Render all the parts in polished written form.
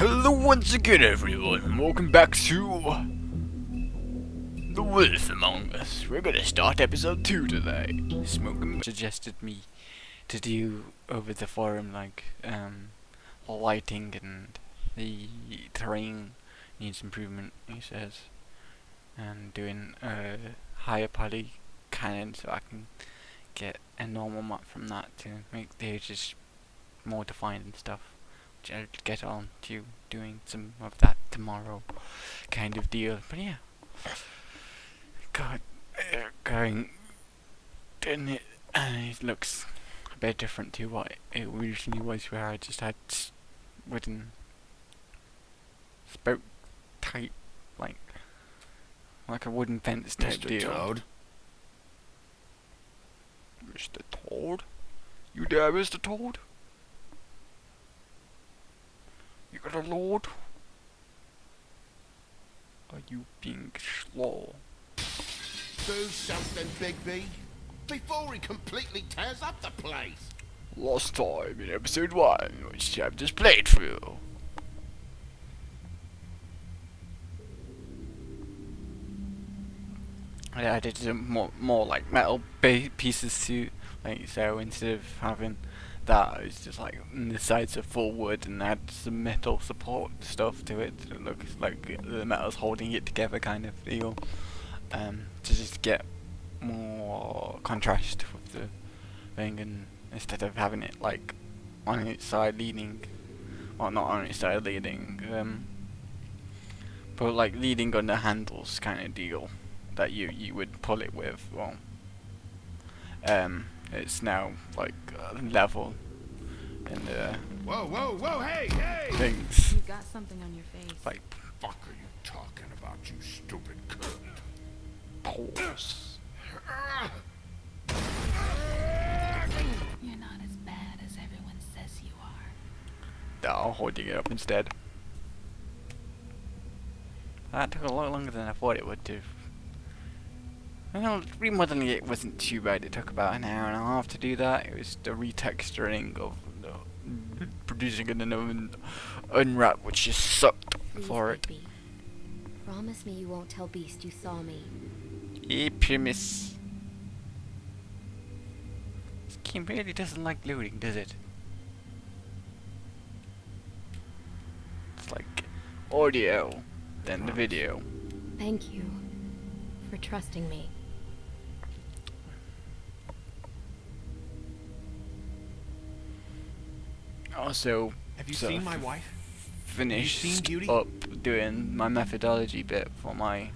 Hello once again everyone, welcome back to The Wolf Among Us. We're gonna start episode 2 today. Smoking suggested me to do over the forum, like, lighting and the terrain needs improvement, he says. And doing a higher poly cannon so I can get a normal map from that to make the edges more defined and stuff. I'll get on to doing some of that tomorrow, kind of deal. But yeah, going doing it, and it looks a bit different to what it originally was, where I just had wooden spoke type, like a wooden fence type Mr. deal. Toad? Mr. Toad? You there, Mr. Toad? You got a load? Are you being slow? Do something, Bigby, before he completely tears up the place. Last time in episode 1, which I've just played through. I added some more like metal pieces to, like, so instead of having that, it's just like the sides are full wood and add some metal support stuff to it so it looks like the metal's holding it together, kind of deal. To just get more contrast with the thing, and instead of having it like on its side leaning, well, not on its side leaning, but like leaning on the handles, kind of deal that you would pull it with. Well, it's now like level and Whoa, hey! things. You got something on your face. Like Fuck are you talking about, you stupid cunt? pores. You're not as bad as everyone says you are. No, holding it up instead. That took a lot longer than I thought it would do. Well, remodeling it wasn't too bad. It took about an hour and a half to do that. It was the retexturing of producing an unwrap, which just sucked for it. Bigby. Promise me you won't tell Beast you saw me. Premise. This game really doesn't like loading, does it? It's like audio, then the video. Thank you for trusting me. Also, Have you so seen my wife? finished seen Beauty? up doing my methodology bit for my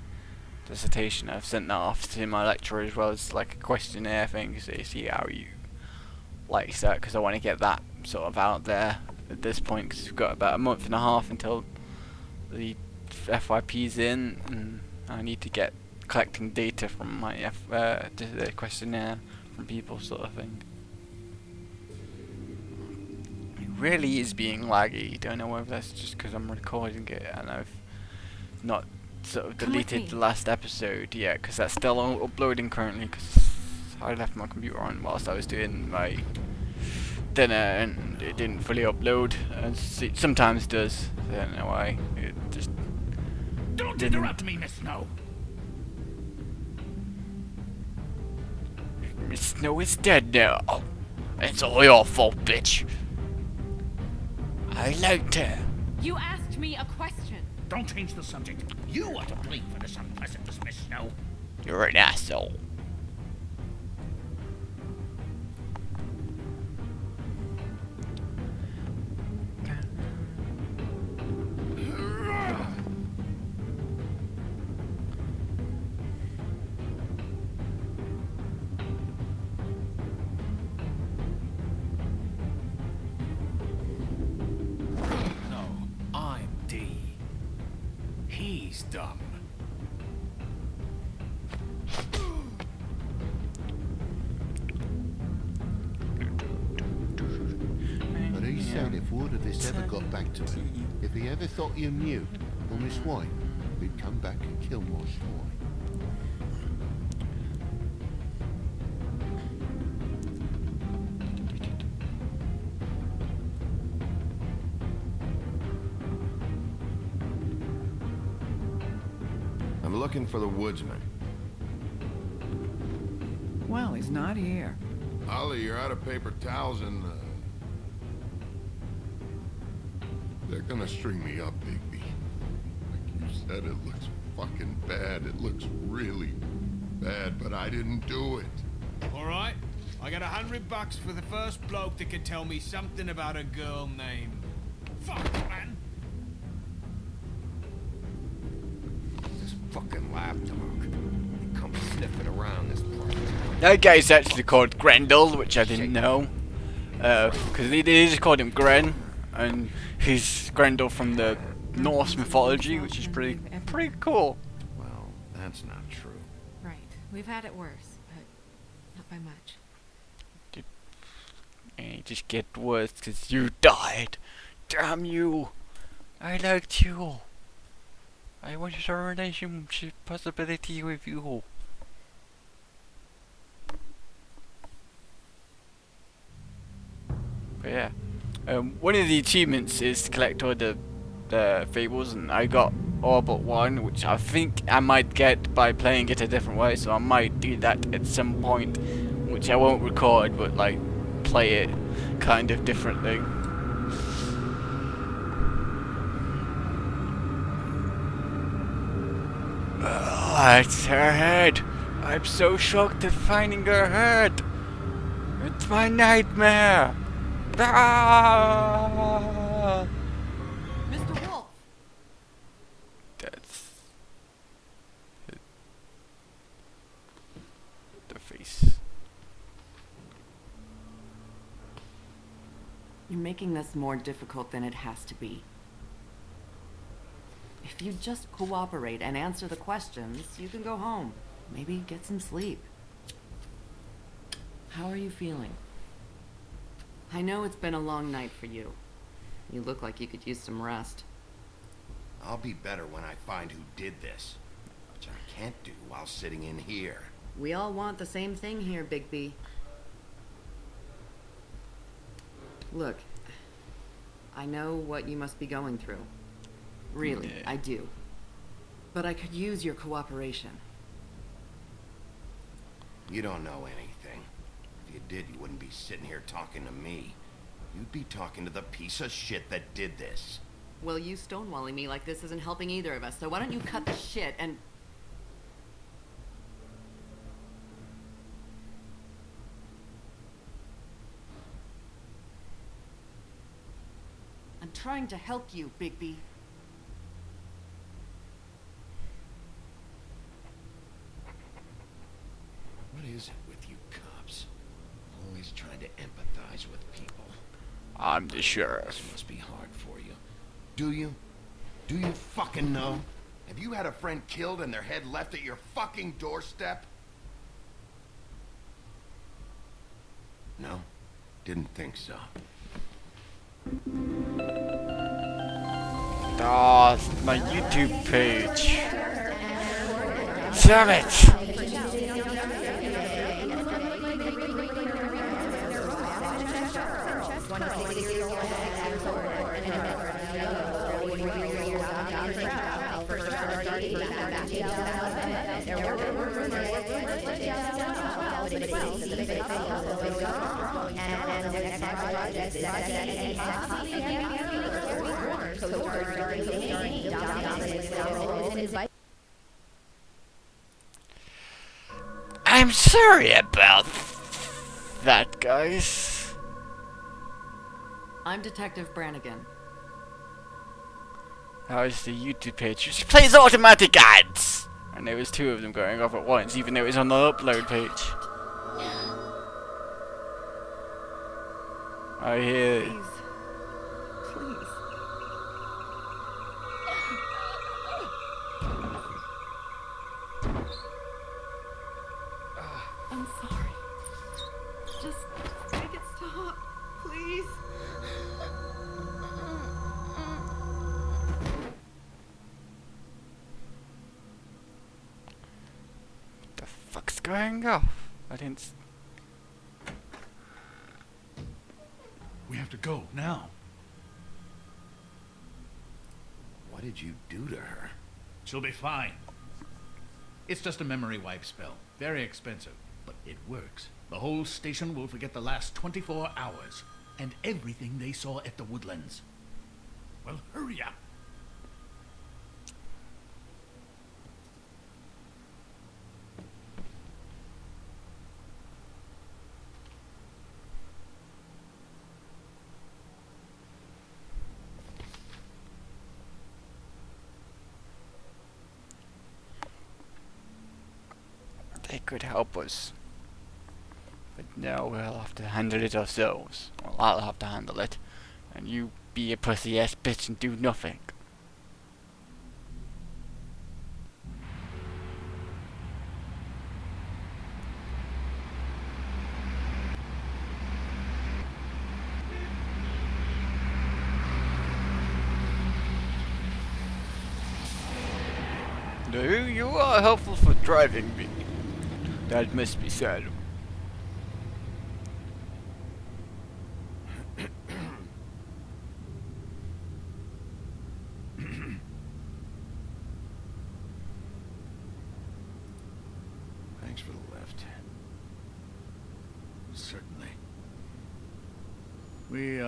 dissertation. I've sent that off to my lecturer as well as like a questionnaire thing, so you see how you like that, because I want to get that sort of out there at this point, because we've got about a month and a half until the FYP's in, and I need to get collecting data from my the questionnaire from people, sort of thing. Really is being laggy. Don't know whether that's just because I'm recording it and I've not sort of Come with deleted me. the last episode yet, because that's still uploading currently, because I left my computer on whilst I was doing my dinner and it didn't fully upload, as it sometimes does. I don't know why. It just Don't didn't. interrupt me, Miss Snow. Miss Snow is dead now. It's all your fault, bitch. I liked her. You asked me a question. Don't change the subject. You are to blame for this unpleasantness, Miss Snow. You're an asshole. No, I'm D. He's dumb. But he said if word of this ever got back to him, if he ever thought you knew on his wife, he'd come back and kill more swine. looking for the woodsman. Well, he's not here. Ollie, you're out of paper towels and, they're gonna string me up, Bigby. Like you said, it looks fucking bad. It looks really bad, but I didn't do it. Alright, I got $100 for the first bloke that can tell me something about a girl named... Fuck, man! This fucking lapdog. He comes sniffing around this part. That guy's actually called Grendel, which I didn't know. Because they just called him Gren, and he's Grendel from the Norse mythology, which is pretty cool. Well, that's not true. Right. We've had it worse, but not by much. And it just get worse because you died. Damn you! I liked you. I wanted a relationship possibility with you. But yeah, one of the achievements is to collect all the fables, and I got all but one, which I think I might get by playing it a different way. So I might do that at some point, which I won't record, but like play it kind of differently. Oh, it's her head. I'm so shocked at finding her head. It's my nightmare. Ah! Mr. Wolf! That's the face. You're making this more difficult than it has to be. If you just cooperate and answer the questions, you can go home. Maybe get some sleep. How are you feeling? I know it's been a long night for you. You look like you could use some rest. I'll be better when I find who did this, which I can't do while sitting in here. We all want the same thing here, Bigby. Look, I know what you must be going through. Really, Yeah. I do. But I could use your cooperation. You don't know anything. If you did, you wouldn't be sitting here talking to me. You'd be talking to the piece of shit that did this. Well, you stonewalling me like this isn't helping either of us, so why don't you cut the shit and... I'm trying to help you, Bigby. What is it with you cops? Always trying to empathize with people. I'm the This sheriff. must be hard for you. Do you? Do you fucking know? Have you had a friend killed and their head left at your fucking doorstep? No? Didn't think so. Oh, it's my YouTube page. Damn it! I'm sorry about that, guys. I'm Detective Brannigan. How's the YouTube page? She plays automatic ads! And there was two of them going off at once, even though it was on the upload page. I hear... Please. Please. I'm sorry. Just make it stop, please. What the fuck's going off? I didn't... We have to go, now. What did you do to her? She'll be fine. It's just a memory wipe spell. Very expensive, but it works. The whole station will forget the last 24 hours and everything they saw at the Woodlands. Well, hurry up. They could help us. But now we'll have to handle it ourselves. Well, I'll have to handle it. And you be a pussy ass bitch and do nothing. No, you are helpful for driving me. That must be sad. Thanks for the lift. Certainly. We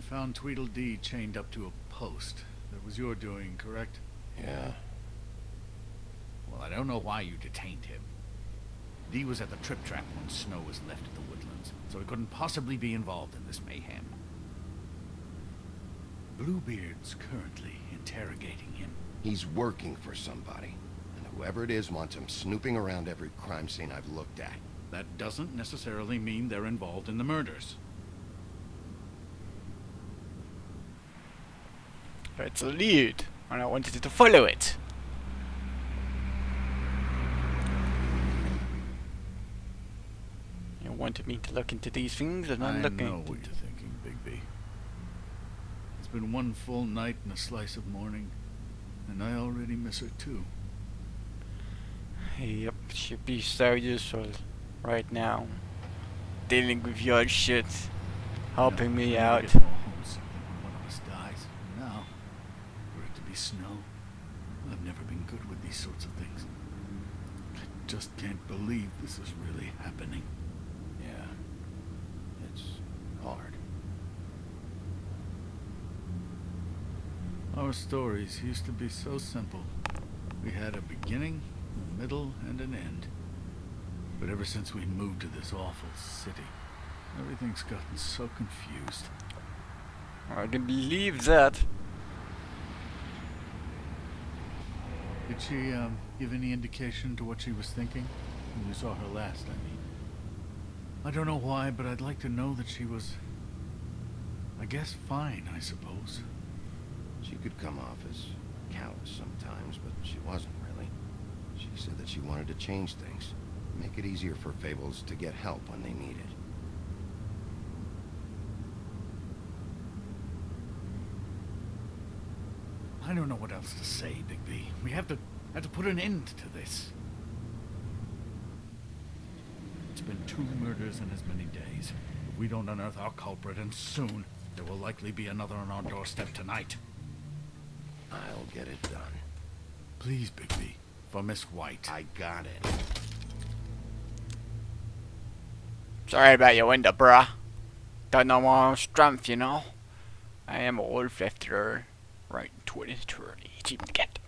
found Tweedledee chained up to a post. That was your doing, correct? Yeah. Well, I don't know why you detained him. Dee was at the trip trap when Snow was left at the Woodlands, so he couldn't possibly be involved in this mayhem. Bluebeard's currently interrogating him. He's working for somebody. And whoever it is wants him snooping around every crime scene I've looked at. That doesn't necessarily mean they're involved in the murders. It's a lead, and I wanted you to follow it. You wanted me to look into these things, and I'm looking. I know what you're thinking, Bigby. It's been one full night and a slice of morning, and I already miss her too. Yep, she'd be so useful right now. Dealing with your shit, helping me out. Get more homesick than when one of us dies. Now, for it to be Snow, I've never been good with these sorts of things. I just can't believe this is really happening. Yeah. It's hard. Our stories used to be so simple. We had a beginning, a middle, and an end. But ever since we moved to this awful city, everything's gotten so confused. I can believe that. Did she, give any indication to what she was thinking? When you saw her last, I mean. I don't know why, but I'd like to know that she was, I guess, fine, I suppose. She could come off as callous sometimes, but she wasn't really. She said that she wanted to change things. Make it easier for Fables to get help when they need it. I don't know what else to say, Bigby. We have to put an end to this. It's been 2 murders in as many days. If we don't unearth our culprit, and soon, there will likely be another on our doorstep tonight. I'll get it done. Please, Bigby, for Miss White. I got it. Sorry about your window, bruh. Don't know my own strength, you know. I am a wolf after right in 2030. It's even to get.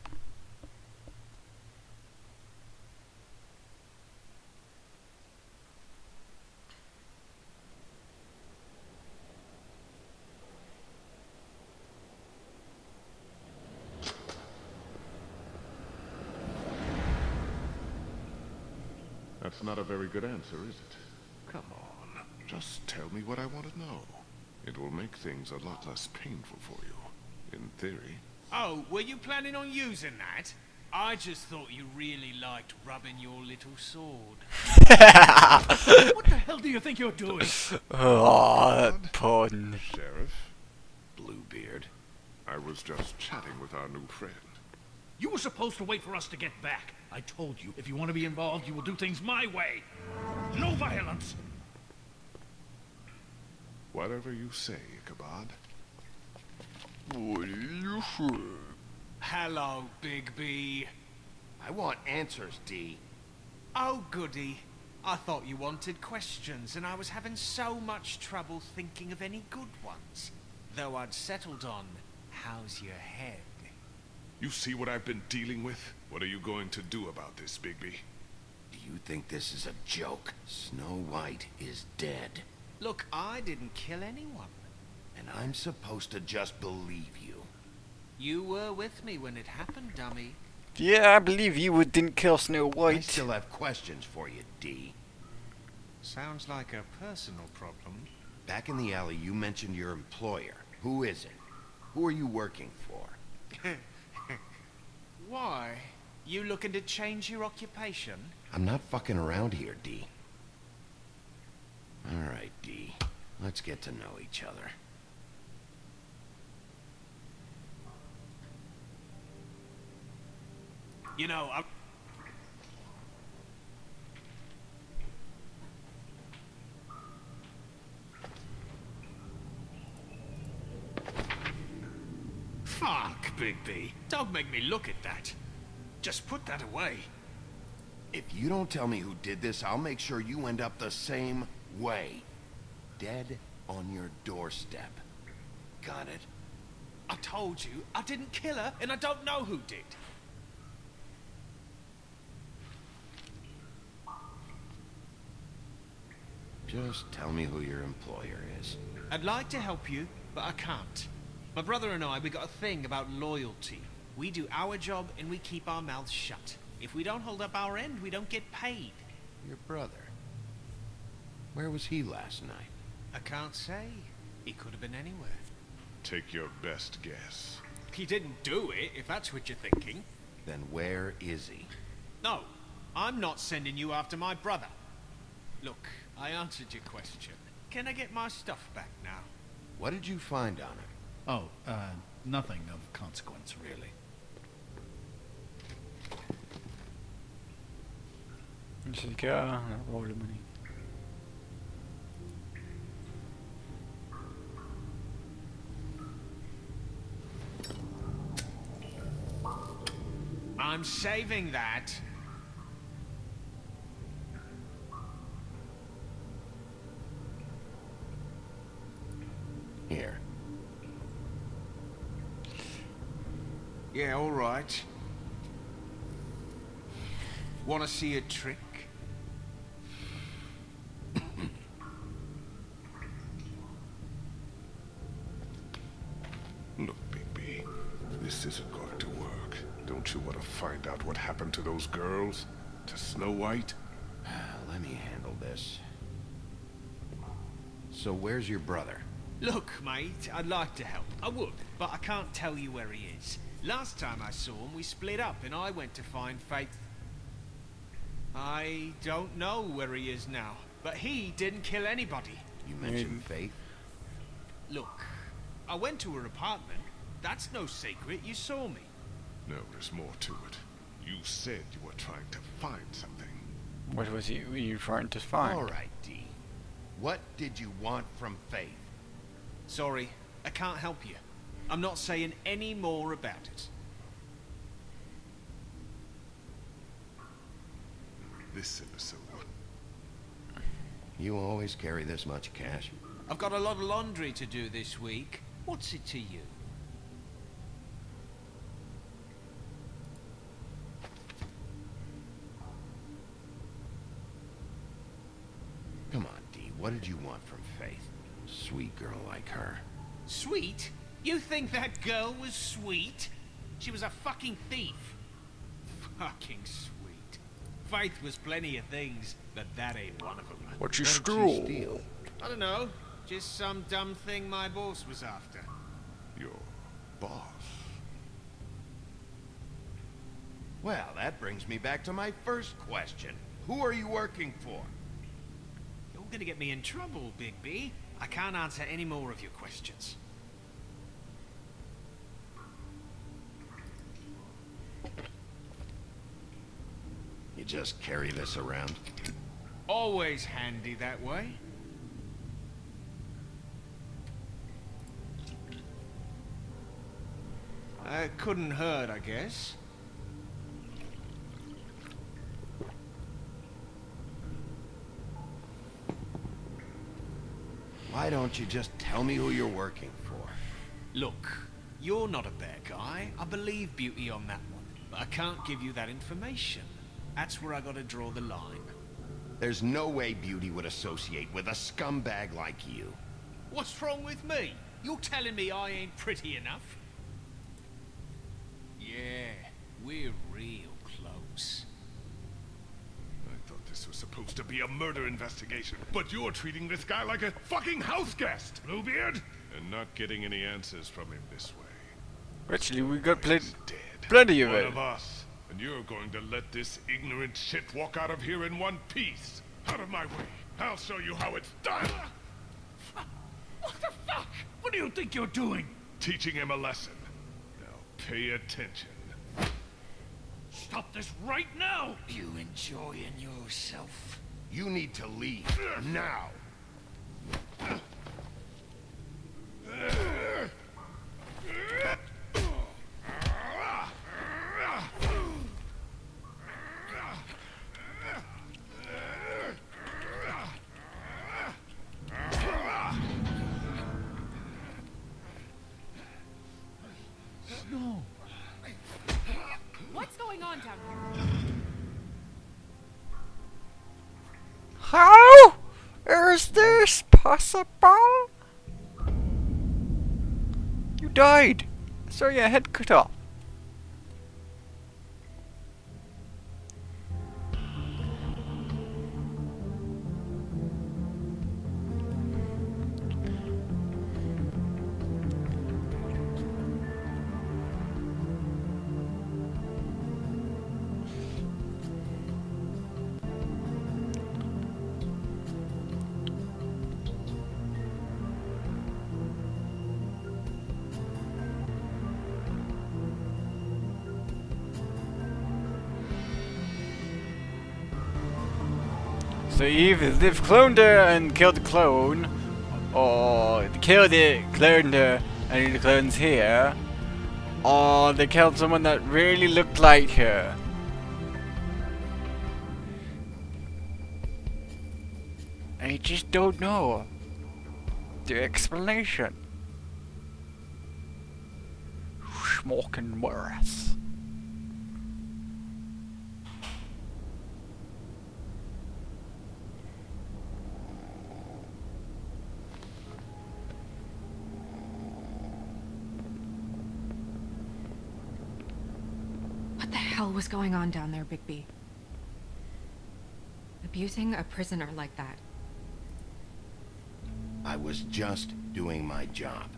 That's not a very good answer, is it? Come on, just tell me what I want to know. It will make things a lot less painful for you, in theory. Oh, were you planning on using that? I just thought you really liked rubbing your little sword. What the hell do you think you're doing? Oh, that pun. Sheriff, Bluebeard. I was just chatting with our new friend. You were supposed to wait for us to get back. I told you, if you want to be involved, you will do things my way. No violence. Whatever you say, Ichabod. What do you say? Hello, Bigby. I want answers, D. Oh, goody. I thought you wanted questions, and I was having so much trouble thinking of any good ones. Though I'd settled on, how's your head? You see what I've been dealing with? What are you going to do about this, Bigby? Do you think this is a joke? Snow White is dead. Look, I didn't kill anyone. And I'm supposed to just believe you. You were with me when it happened, dummy. Yeah, I believe you didn't kill Snow I White. still have questions for you, D. Sounds like a personal problem. Back in the alley, you mentioned your employer. Who is it? Who are you working for? Why? You looking to change your occupation? I'm not fucking around here, D. All right, D. Let's get to know each other. You know, Fuck, Bigby. Don't make me look at that. Just put that away. If you don't tell me who did this, I'll make sure you end up the same way. Dead on your doorstep. Got it? I told you, I didn't kill her, and I don't know who did. Just tell me who your employer is. I'd like to help you, but I can't. My brother and I, we got a thing about loyalty. We do our job and we keep our mouths shut. If we don't hold up our end, we don't get paid. Your brother. Where was he last night? I can't say. He could have been anywhere. Take your best guess. He didn't do it, if that's what you're thinking. Then where is he? No, I'm not sending you after my brother. Look, I answered your question. Can I get my stuff back now? What did you find on him? Oh, nothing of consequence, really. Zeker, rollen we niet. I'm saving that. Here. Yeah, all right. Want to see a trick? Look, Bigby, this isn't going to work. Don't you want to find out what happened to those girls? To Snow White? Let me handle this. So where's your brother? Look, mate, I'd like to help. I would, but I can't tell you where he is. Last time I saw him, we split up and I went to find Faith. I don't know where he is now, but he didn't kill anybody. You mentioned Faith? Look, I went to her apartment. That's no secret. You saw me. No, there's more to it. You said you were trying to find something. What was you trying to find? All right, D. What did you want from Faith? Sorry, I can't help you. I'm not saying any more about it. This imbecile. You always carry this much cash? I've got a lot of laundry to do this week. What's it to you? Come on, D. What did you want from Faith? Sweet girl like her. Sweet? You think that girl was sweet? She was a fucking thief. Fucking sweet. Faith was plenty of things, but that ain't one of them. What you What did stole? she steal? I don't know. Just some dumb thing my boss was after. Your boss. Well, that brings me back to my first question. Who are you working for? You're gonna get me in trouble, Big B. I can't answer any more of your questions. You just carry this around? Always handy that way. Couldn't hurt, I guess. Why don't you just tell me who you're working for? Look, you're not a bad guy. I believe Beauty on that one. But I can't give you that information. That's where I gotta draw the line. There's no way Beauty would associate with a scumbag like you. What's wrong with me? You're telling me I ain't pretty enough? Yeah, we're real close. I thought this was supposed to be a murder investigation, but you're treating this guy like a fucking house guest, Bluebeard! And not getting any answers from him this way. Actually, we got He's dead. plenty of One it. of us. And you're going to let this ignorant shit walk out of here in one piece. Out of my way. I'll show you how it's done. What the fuck? What do you think you're doing? Teaching him a lesson. Now pay attention. Stop this right now! You enjoying yourself? You need to leave now. No. What's going on down here? How is this possible? You died. So your head cut off. So either they've cloned her and killed the clone, or they killed it, cloned her, and the clone's here, or they killed someone that really looked like her. I just don't know the explanation. Smoking worse. What the hell was going on down there, Bigby? Abusing a prisoner like that. I was just doing my job.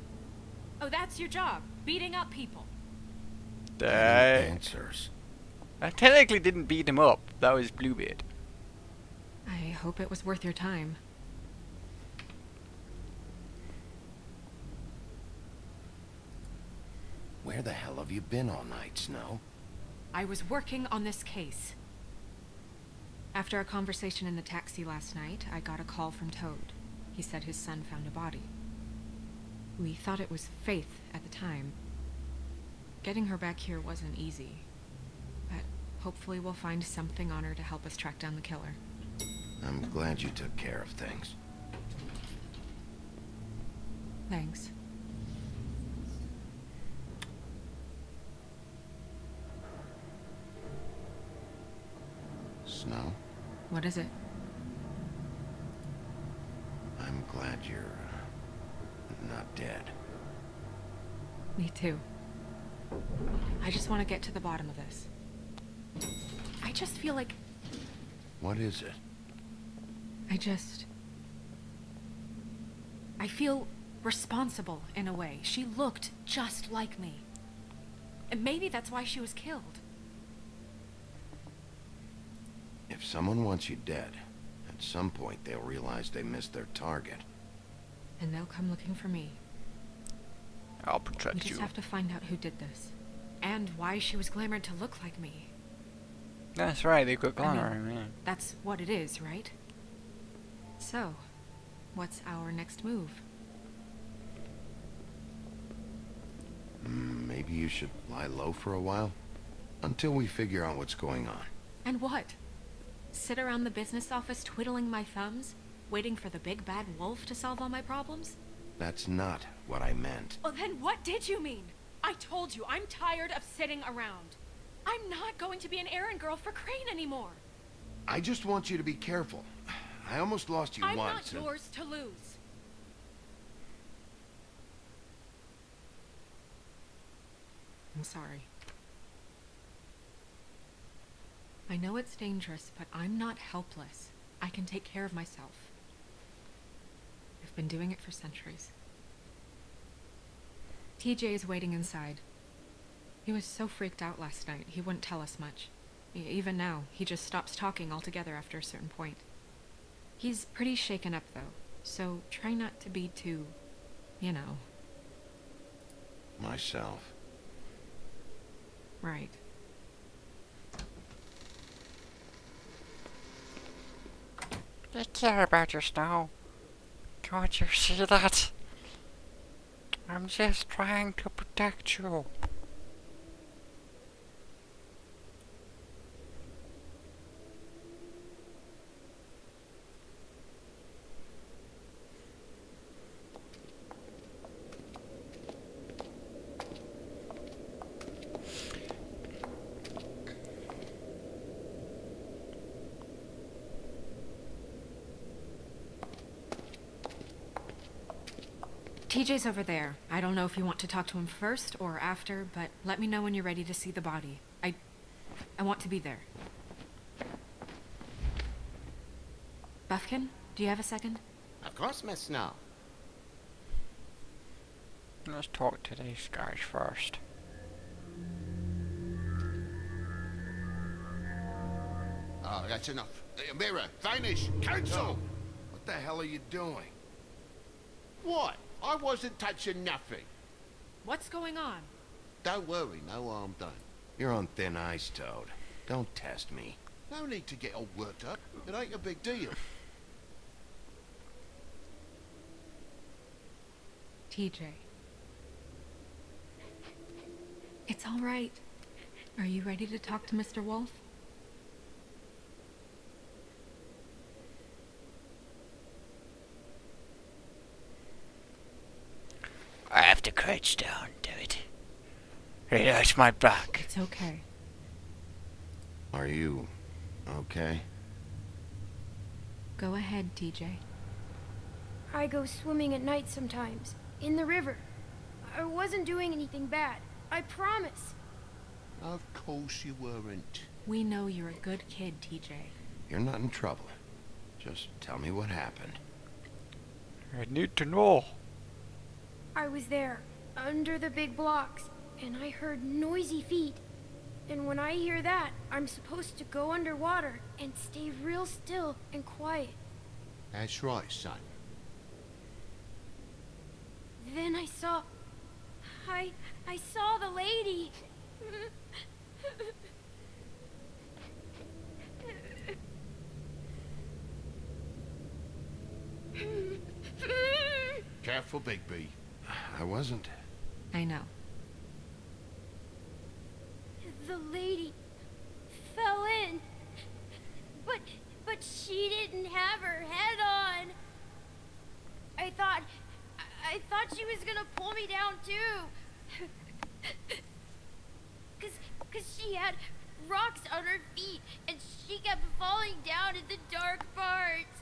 Oh, that's your job. Beating up people. Answers. I technically didn't beat him up. That was Bluebeard. I hope it was worth your time. Where the hell have you been all night, Snow? I was working on this case. After a conversation in the taxi last night, I got a call from Toad. He said his son found a body. We thought it was Faith at the time. Getting her back here wasn't easy. But hopefully we'll find something on her to help us track down the killer. I'm glad you took care of things. Thanks. Snow, What is it? I'm glad you're not dead. Me too. I just want to get to the bottom of this. I just feel like What is it? I feel responsible in a way. She looked just like me. And maybe that's why she was killed. If someone wants you dead, at some point they'll realize they missed their target. And they'll come looking for me. I'll We protect just you. have to find out who did this. And why she was glamored to look like me. That's right, they got I glamour. mean, Yeah. That's what it is, right? So, what's our next move? Maybe you should lie low for a while? Until we figure out what's going on. And what? Sit around the business office twiddling my thumbs? Waiting for the big bad wolf to solve all my problems? That's not what I meant. Well, then what did you mean? I told you, I'm tired of sitting around. I'm not going to be an errand girl for Crane anymore. I just want you to be careful. I almost lost you I'm once. not yours to lose. I'm sorry. I know it's dangerous, but I'm not helpless. I can take care of myself. I've been doing it for centuries. TJ is waiting inside. He was so freaked out last night, he wouldn't tell us much. Even now, he just stops talking altogether after a certain point. He's pretty shaken up, though, so try not to be too, you know. Myself. Right. I care about you, Snow. Can't you see that? I'm just trying to protect you. TJ's over there. I don't know if you want to talk to him first or after, but let me know when you're ready to see the body. I want to be there. Buffkin, do you have a second? Of course, Miss Snow. Let's talk to these guys first. Oh, that's enough. Mirror, vanish! Cancel! What the hell are you doing? What? I wasn't touching nothing. What's going on? Don't worry, no harm done. You're on thin ice, Toad. Don't test me. No need to get all worked up. It ain't a big deal. TJ. It's all right. Are you ready to talk to Mr. Wolf? I have to crouch down, do it. It hurts my back. It's okay. Are you okay? Go ahead, TJ. I go swimming at night sometimes, in the river. I wasn't doing anything bad, I promise. Of course you weren't. We know you're a good kid, TJ. You're not in trouble. Just tell me what happened. I need to know. I was there, under the big blocks, and I heard noisy feet. And when I hear that, I'm supposed to go underwater and stay real still and quiet. That's right, son. Then I saw the lady. Careful, Bigby. I wasn't. I know. The lady fell in. But she didn't have her head on. I thought she was gonna pull me down too. Cause she had rocks on her feet and she kept falling down in the dark parts.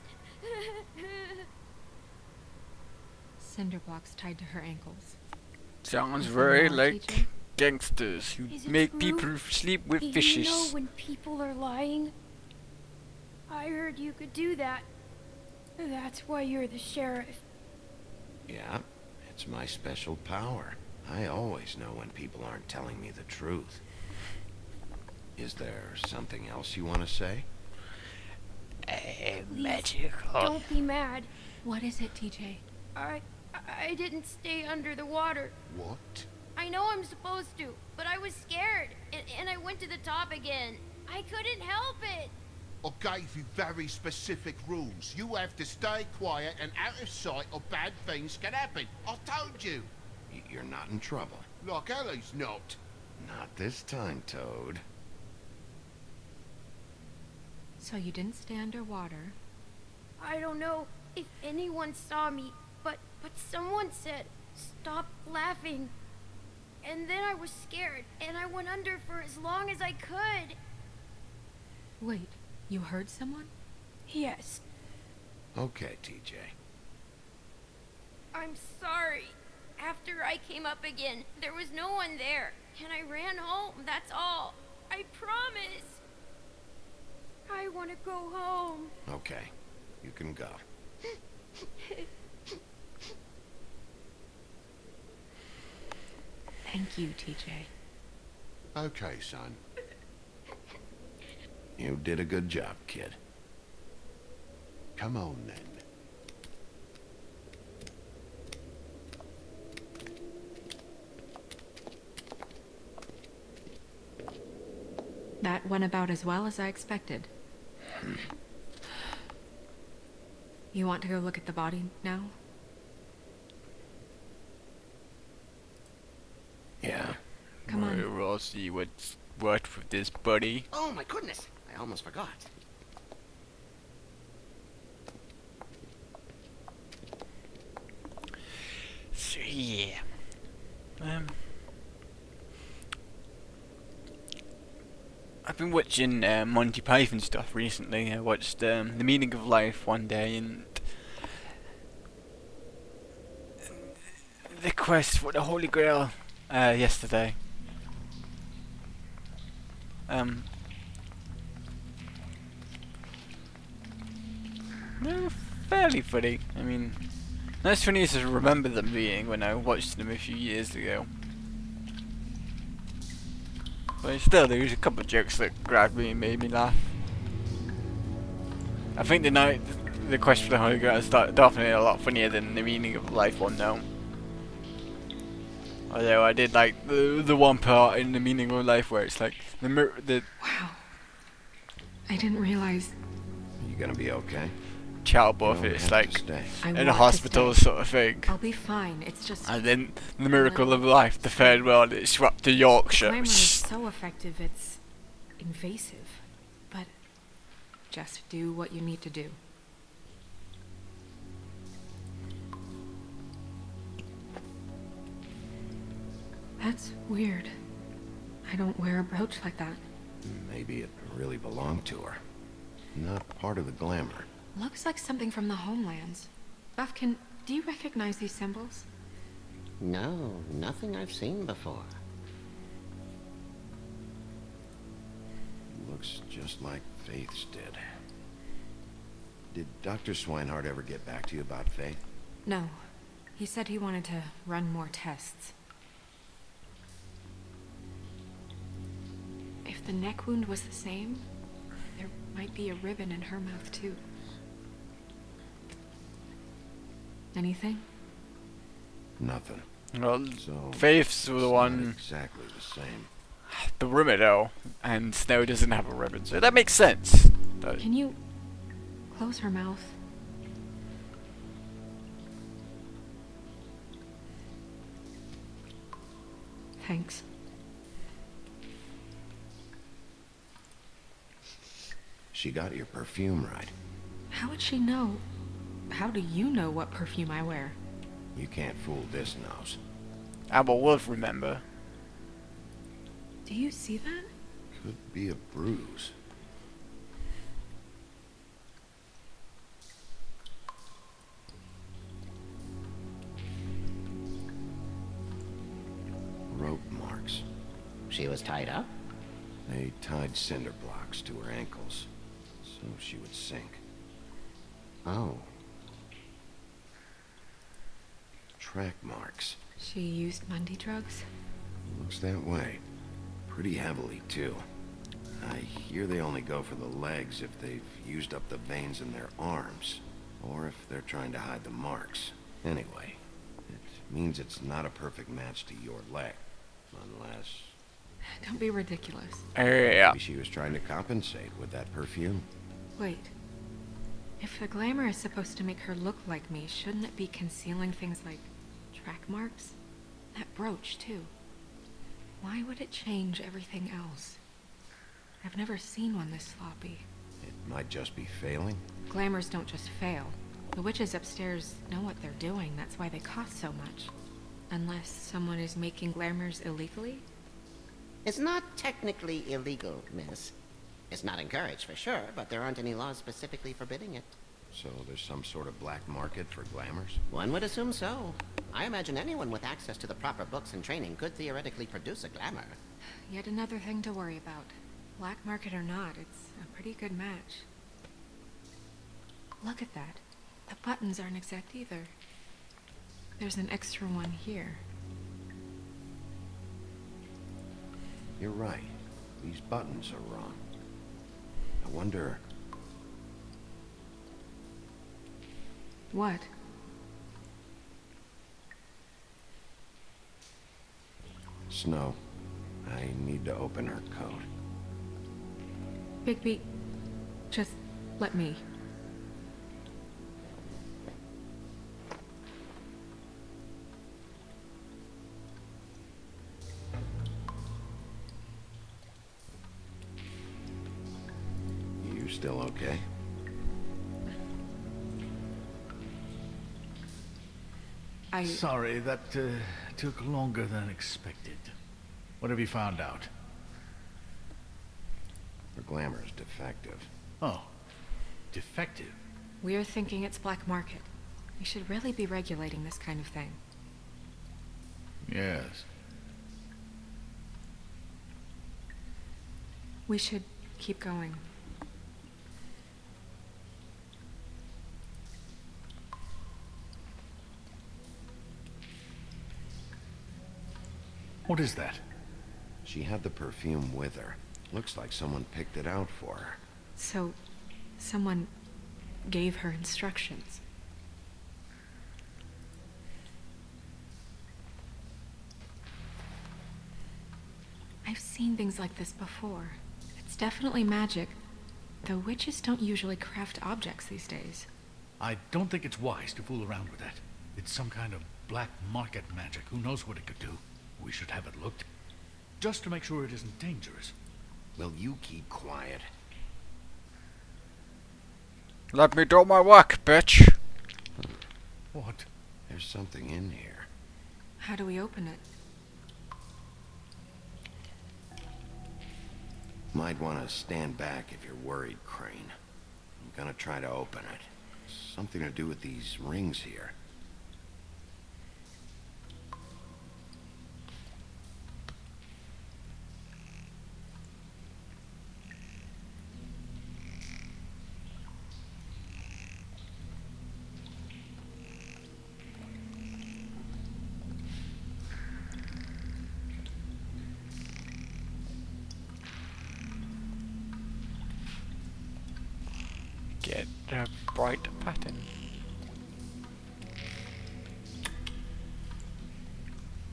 Cinder blocks tied to her ankles. Sounds Is very that all, like TJ? gangsters who Is it make true? people sleep with Do fishes. you know when people are lying? I heard you could do that. That's why you're the sheriff. Yeah, it's my special power. I always know when people aren't telling me the truth. Is there something else you want to say? Please, Magical. don't be mad. What is it, TJ? I didn't stay under the water. What? I know I'm supposed to, but I was scared, and I went to the top again. I couldn't help it. I gave you very specific rules. You have to stay quiet and out of sight or bad things can happen. I told you. You're not in trouble. Like Ellie's not. Not this time, Toad. So you didn't stay underwater. I don't know if anyone saw me, but someone said, "Stop laughing." And then I was scared, and I went under for as long as I could. Wait, you heard someone? Yes, Okay, TJ. I'm sorry. After I came up again, there was no one there, and I ran home, that's all. I promise. I want to go home. Okay, you can go. Thank you, TJ. Okay, son. You did a good job, kid. Come on, then. That went about as well as I expected. You want to go look at the body now? Yeah. Come on. We'll see what's what with this buddy. Oh my goodness, I almost forgot. So yeah. I've been watching Monty Python stuff recently. I watched The Meaning of Life one day and The Quest for the Holy Grail yesterday. They're fairly funny. I mean, not as funny as I remember them being when I watched them a few years ago. But still, there was a couple of jokes that grabbed me and made me laugh. I think the Quest for the Holy Grail is definitely a lot funnier than the Meaning of Life one, though. Although I did like the one part in the Meaning of Life where it's like the Wow. I didn't realize. You gonna be okay? child You buff. don't It's have to like stay. I in want a to hospital stay. sort of thing. I'll be fine. It's just. And then the miracle of life, the third world, it's swept to Yorkshire. Glamour is so effective, it's invasive. But just do what you need to do. That's weird. I don't wear a brooch like that. Maybe it really belonged to her. Not part of the glamour. Looks like something from the homelands. Buffkin, do you recognize these symbols? No, nothing I've seen before. Looks just like Faith's did. Did Dr. Swinehart ever get back to you about Faith? No. He said he wanted to run more tests. If the neck wound was the same, there might be a ribbon in her mouth too. Anything? Nothing. Well, So Faith's the it's not one, exactly the same. the ribbon though, and Snow doesn't have a ribbon, so that makes sense. But Can you close her mouth? Thanks. She got your perfume right. How would she know? How do you know what perfume I wear? You can't fool this nose. Abel Wolf, remember? Do you see that? Could be a bruise. Rope marks. She was tied up? They tied cinder blocks to her ankles, so she would sink. Oh. Track marks. She used Mundy drugs? Looks that way. Pretty heavily, too. I hear they only go for the legs if they've used up the veins in their arms, or if they're trying to hide the marks. Anyway, it means it's not a perfect match to your leg, unless... Don't be ridiculous. Yeah. Maybe she was trying to compensate with that perfume. Wait. If the glamour is supposed to make her look like me, shouldn't it be concealing things like track marks? That brooch, too. Why would it change everything else? I've never seen one this sloppy. It might just be failing. Glamours don't just fail. The witches upstairs know what they're doing. That's why they cost so much. Unless someone is making glamours illegally? It's not technically illegal, miss. It's not encouraged for sure, but there aren't any laws specifically forbidding it. So there's some sort of black market for glamours? One would assume so. I imagine anyone with access to the proper books and training could theoretically produce a glamour. Yet another thing to worry about. Black market or not, it's a pretty good match. Look at that. The buttons aren't exact either. There's an extra one here. You're right. These buttons are wrong. I wonder... What? Snow, I need to open her code. Bigby, just let me. You still okay? Sorry, that took longer than expected. What have you found out? Her glamour's defective. Oh, defective? We're thinking it's black market. We should really be regulating this kind of thing. Yes. We should keep going. What is that? She had the perfume with her. Looks like someone picked it out for her. So, someone gave her instructions. I've seen things like this before. It's definitely magic, though witches don't usually craft objects these days. I don't think it's wise to fool around with that. It's some kind of black market magic. Who knows what it could do? We should have it looked. Just to make sure it isn't dangerous. Will you keep quiet? Let me do my work, bitch. What? There's something in here. How do we open it? Might want to stand back if you're worried, Crane. I'm gonna try to open it. Something to do with these rings here. Get a bright pattern.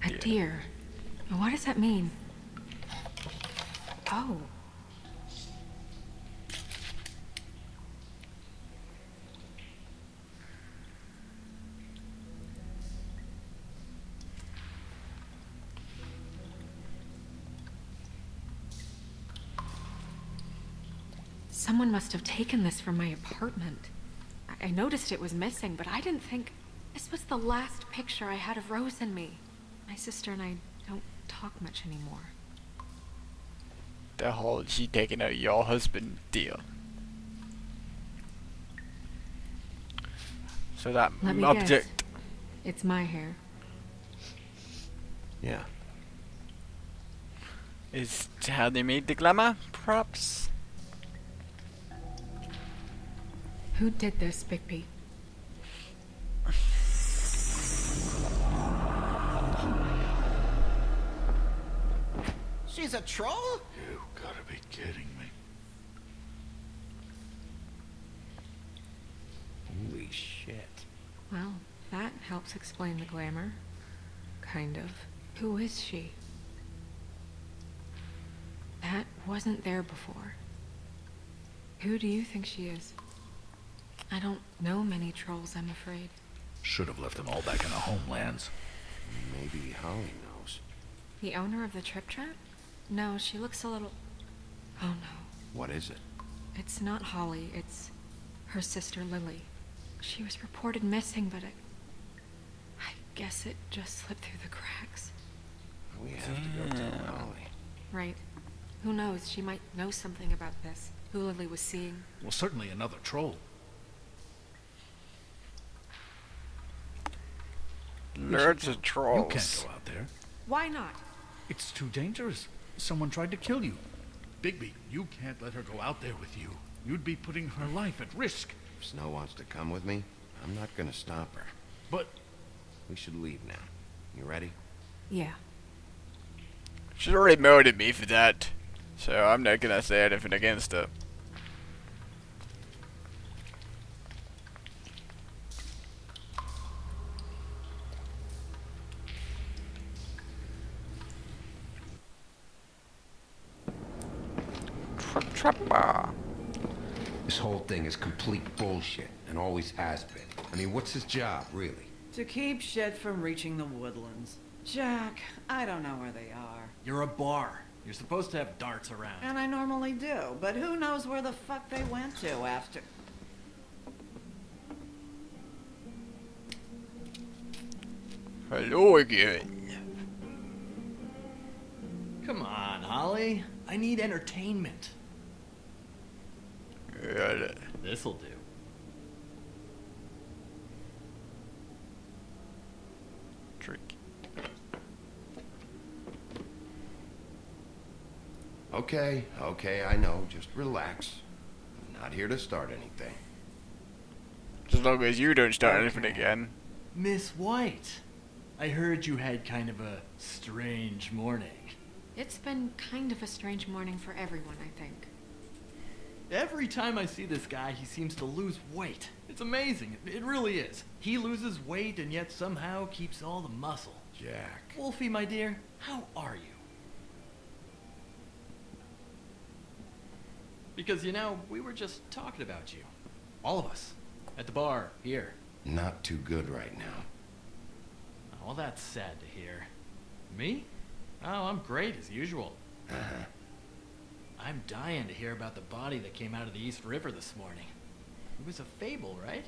A deer. What does that mean? Oh. Someone must have taken this from my apartment. I noticed it was missing, but I didn't think... This was the last picture I had of Rose and me. My sister and I don't talk much anymore. The whole she taking out your husband deal. So that Let me object... guess. It's my hair. Yeah. Is how they made the glamour, perhaps? Who did this, Bigby? She's a troll? You gotta be kidding me. Holy shit. Well, that helps explain the glamour. Kind of. Who is she? That wasn't there before. Who do you think she is? I don't know many trolls, I'm afraid. Should have left them all back in their homelands. Maybe Holly knows. The owner of the Trip Trap? No, she looks a little... Oh no. What is it? It's not Holly, it's her sister Lily. She was reported missing, but I guess it just slipped through the cracks. We have to go tell Holly. Right. Who knows? She might know something about this. Who Lily was seeing. Well, certainly another troll. Nerds and trolls. You can't go out there. Why not? It's too dangerous. Someone tried to kill you. Bigby, you can't let her go out there with you. You'd be putting her life at risk. If Snow wants to come with me, I'm not gonna stop her. But we should leave now. You ready? Yeah. She's already murdered me for that, so I'm not gonna say anything against her. Trapper. This whole thing is complete bullshit, and always has been. I mean, what's his job, really? To keep shit from reaching the woodlands. Jack, I don't know where they are. You're a bar. You're supposed to have darts around. And I normally do, but who knows where the fuck they went to after... Hello again. Come on, Holly. I need entertainment. This'll do. Trick. Okay, I know. Just relax. I'm not here to start anything. As long as you don't start anything again. Miss White, I heard you had kind of a strange morning. It's been kind of a strange morning for everyone, I think. Every time I see this guy, he seems to lose weight. It's amazing. It really is. He loses weight and yet somehow keeps all the muscle. Jack. Wolfie, my dear, how are you? Because, you know, we were just talking about you. All of us. At the bar, here. Not too good right now. Well, that's sad to hear. Me? Oh, I'm great as usual. Uh-huh. I'm dying to hear about the body that came out of the East River this morning. It was a fable, right?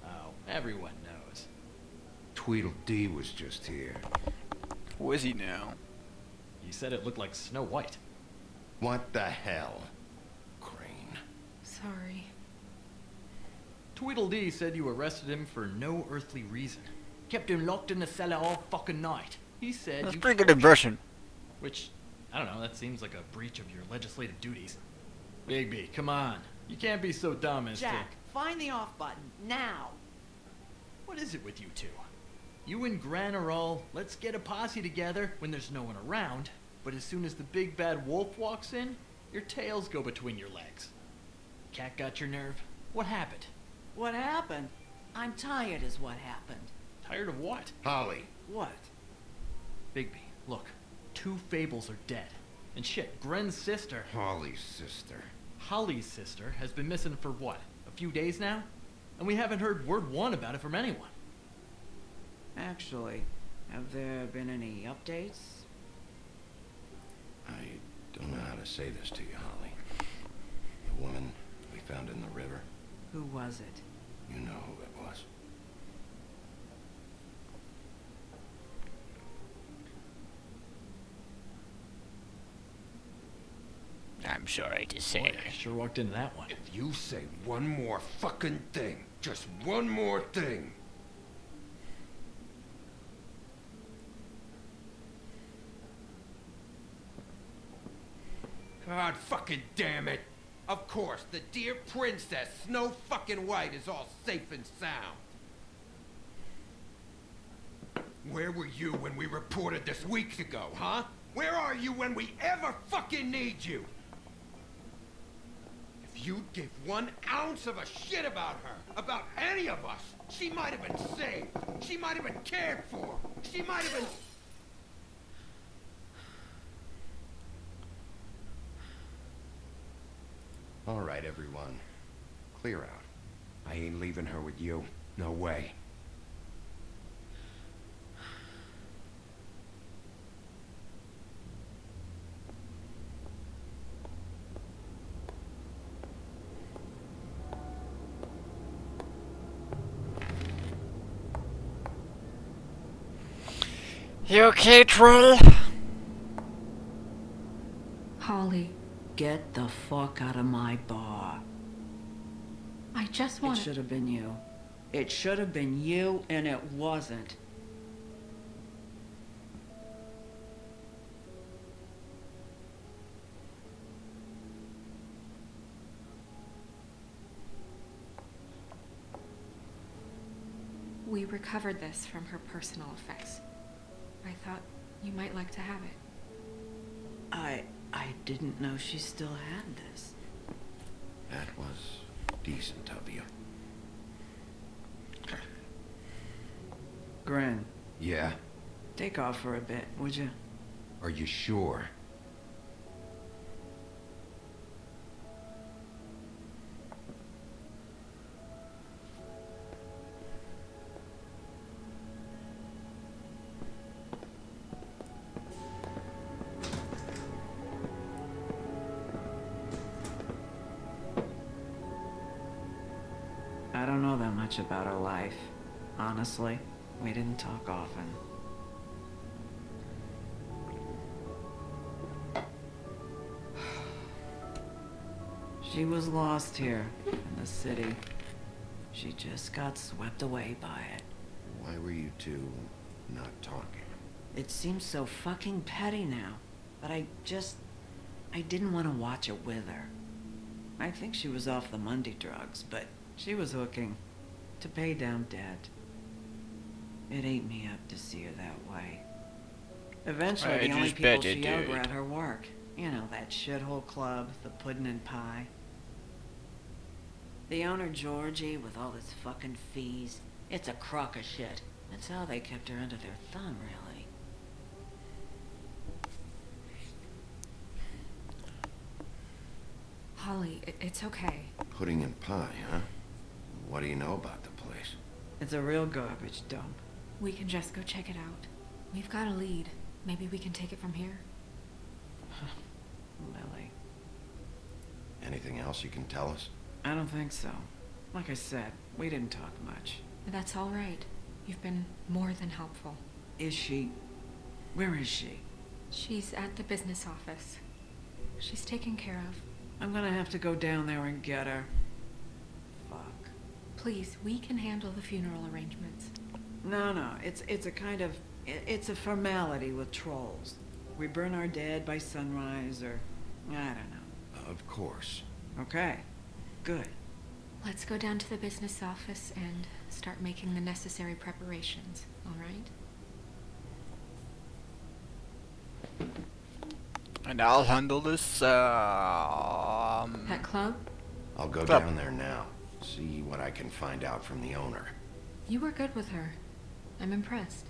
Oh, everyone knows. Tweedledee was just here. Who is he now? He said it looked like Snow White. What the hell? Crane. Sorry. Tweedledee said you arrested him for no earthly reason. Kept him locked in the cellar all fucking night. He said That's you pretty good impression. Which, I don't know, that seems like a breach of your legislative duties. Bigby, come on. You can't be so dumb as Jack, find the off button, now! What is it with you two? You and Gran are all, let's get a posse together when there's no one around, but as soon as the big bad wolf walks in, your tails go between your legs. Cat got your nerve? What happened? What happened? I'm tired is what happened. Tired of what? Holly. What? Bigby, look. 2 fables are dead. And shit, Gren's sister... Holly's sister. Holly's sister has been missing for what? A few days now? And we haven't heard word one about it from anyone. Actually, have there been any updates? I don't know how to say this to you, Holly. The woman we found in the river. Who was it? You know who it was. I'm sorry to say. Boy, I sure walked into that one. If you say one more fucking thing, just one more thing. God fucking damn it! Of course, the dear princess, Snow fucking White, is all safe and sound. Where were you when we reported this weeks ago, huh? Where are you when we ever fucking need you? If you'd give 1 ounce of a shit about her, about any of us, she might have been saved. She might have been cared for. She might have been... All right, everyone. Clear out. I ain't leaving her with you. No way. You okay, troll? Holly, Get the fuck out of my bar. I just It want should have been you. It should have been you, and it wasn't. We recovered this from her personal effects. I thought you might like to have it. I didn't know she still had this. That was decent of you. Gren, Yeah? take off for a bit, would you? Are you sure? I don't know that much about her life. Honestly, we didn't talk often. She was lost here in the city. She just got swept away by it. Why were you two not talking? It seems so fucking petty now, but I didn't want to watch it with her. I think she was off the Monday drugs, but she was hooking to pay down debt. It ate me up to see her that way. Eventually, I the only just bet people it she out did. were at her work. You know, that shithole club, the Puddin' and Pie. The owner, Georgie, with all his fucking fees, it's a crock of shit. That's how they kept her under their thumb, really. Holly, it's okay. Pudding and pie, huh? What do you know about the place? It's a real garbage dump. We can just go check it out. We've got a lead. Maybe we can take it from here. Lily. Anything else you can tell us? I don't think so. Like I said, we didn't talk much. That's all right. You've been more than helpful. Is she... Where is she? She's at the business office. She's taken care of. I'm gonna have to go down there and get her. Fuck. Please, we can handle the funeral arrangements. No, it's a kind of... It's a formality with trolls. We burn our dead by sunrise, or... I don't know. Of course. Okay. Good. Let's go down to the business office and start making the necessary preparations, all right? And I'll handle this, That club? I'll go Club. down there now. See what I can find out from the owner. You were good with her. I'm impressed.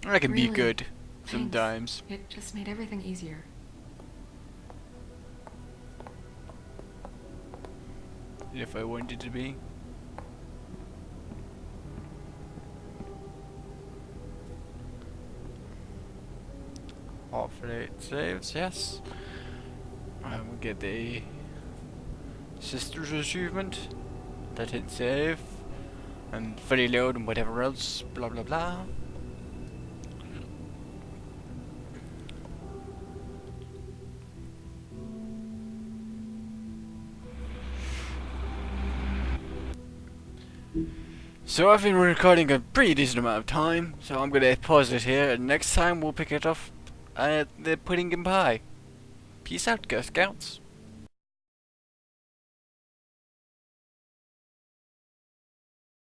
I can be Really? good Thanks. sometimes. It just made everything easier. If I wanted to be. Hopefully it saves, yes. I will get the sister's achievement. Let it save. And fully load and whatever else. Blah blah blah. So I've been recording a pretty decent amount of time, so I'm gonna pause it here, and next time we'll pick it up at the Pudding and Pie. Peace out, Girl Scouts.